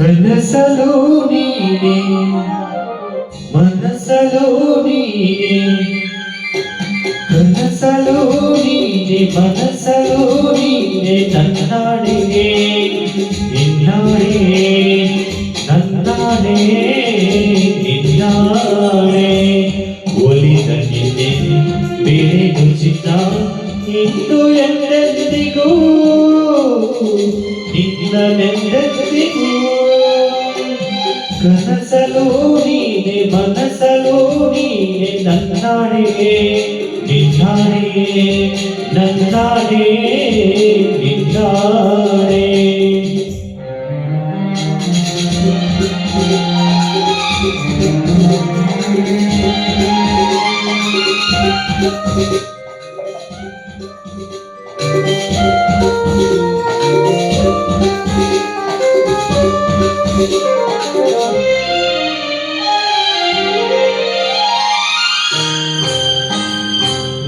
ಕನಸಲು ನೀನೆ ಮನಸಲು ನೀನೆ ಕನಸಲು ನೀನೆ ಮನಸಲು ನೀನೆ ನನ್ನಾಡಿಗೆ ನಿನ್ನಾಡೆ ನನ್ನಾಡೆ ನಿನ್ನಾಡೆ ಒಲಿದ ನಿನ್ನೆ ಬೇರೆ ಚಿತ್ತ ಇನ್ನು ಎಂದೆಂದಿಗೂ ನಿನ್ನನೆಂದೆಂದಿಗೂ ಕನಸಲು ನೀನೆ ಮನಸಲು ನೀನೆ ನನ್ನಾಡೆಗೆ ನಿನ್ನಾಡೆ ನನ್ನಾಡೆ ನಿನ್ನಾಡೆ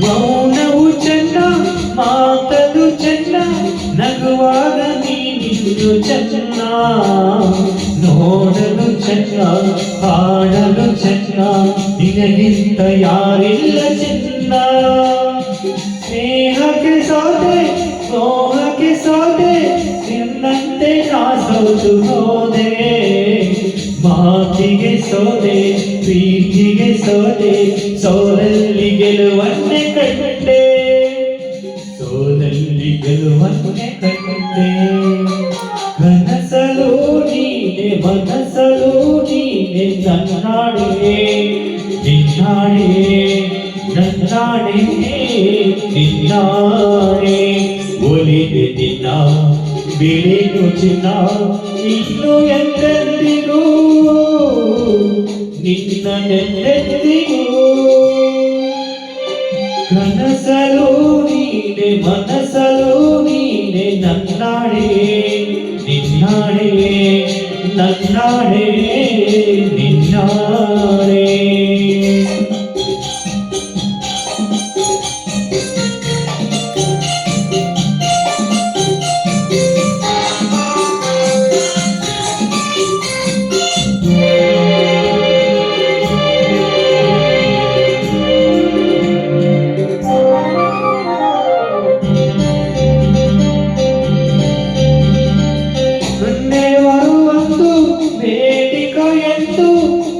ಮೌನವು ಚೆನ್ನ ಮಾತಲು ಚೆನ್ನ ನಗುವಾಗ ನೀನಿನ್ನು ಚೆನ್ನ ನೋಡಲು ಚೆನ್ನ ಹಾಡಲು ಚೆನ್ನ ನಿನಗಿಂತ ಯಾರಿಲ್ಲ ಚೆನ್ನ ಸ್ನೇಹಕ್ಕೆ ಸೋದೆ ಮೋಹಕ್ಕೆ ಸೋದೆ ನಿನ್ನಂತೆ ನಾ ಸೋತು ಹೋದೆ ಮಾತಿಗೆ ಸೋದೆ ಪ್ರೀತಿಗೆ ಸೋದೆ ಸೋಲಲ್ಲಿ ಗೆಲುವನ್ನೇ ಕಂಡೆ ಸೋಲಲ್ಲಿ ಗೆಲುವನ್ನೇ ಕಂಡೆ ಕನಸಲು ನೀನೆ ಮನಸಲು ನೀನೆ ನನ್ನಾಡೆ ನಿನ್ನಾಡೆ ನನ್ನಾಡೆ ನಿನ್ನಾಡೆ ಒಲಿದೆ ನಿನ್ನ ಬೆಳೆದು ಚಿನ್ನ ಇನ್ನು ಎಂದೆಂದಿಗೂ ನಿನ್ನನೆಂದೆಂದಿಗೂ ಕನಸಲು ನೀನೆ ಮನಸಲು ನೀನೆ ನನ್ನಾಡೆ ನಿನ್ನಾಡೆ ನನ್ನಾಡೆ ನಿನ್ನಾಡೆ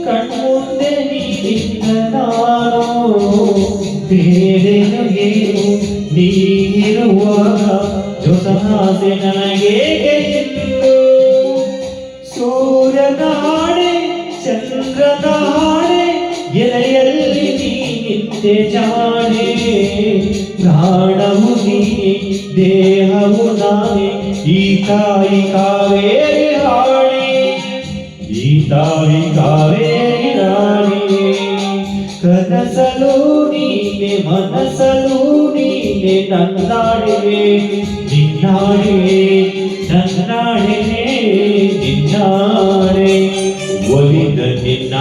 ಕಣ್ಮುಂದೆ ನೀನಿದ್ದ ನಾನು ಬೇರೇನು ಏನು ನೀರುವಾಗ ಜೊತಾಸೆ ನನಗೇಗೆ ಇತ್ತು ಸೂರ್ಯನ ಹಾಡೆ ಚಂದ್ರನ ಹಾಡೆ ಎಲೆಯಲ್ಲಿ ನೀನಿದ್ದೆ ಜಾಣೆ ಪ್ರಾಣವು ನೀನೆ ದೇಹವು ನಾನೇ ಈ ತಾಯಿ ಕಾವೇರಿ ಹಾಡೆ ಈ ತಾಯಿ ಕಾವೇರಿ ರಾಣಿ ಕನಸಲು ನೀನೆ ಮನಸಲು ನೀನೆ ನನ್ನಾಡೆ ನಿನ್ನಾಡೆ ನನ್ನಾಡೆ ನಿನ್ನಾಡೆ ಒಲಿದ ನಿನ್ನ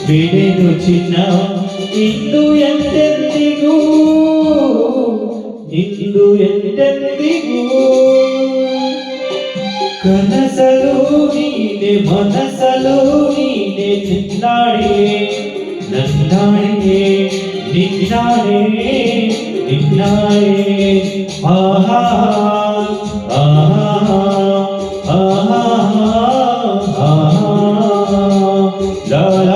ಬೆಳೆದು ಚಿನ್ನ ಇಂದು ಎಂದೆಂದಿಗೂ ಇಂದು ಎಂದೆಂದಿಗೂ ಕನಸಲು ನೀನೆ ಮನಸಲು ನೀನೆ ನಿನ್ನಾಡೆ ನನ್ನಾಡೆ ನಿನ್ನಾಡೆ ನಿನ್ನಾಡೆ ಆಹಾ ಆಹಾ ಆಹಾ ಆಹಾ ಲಾ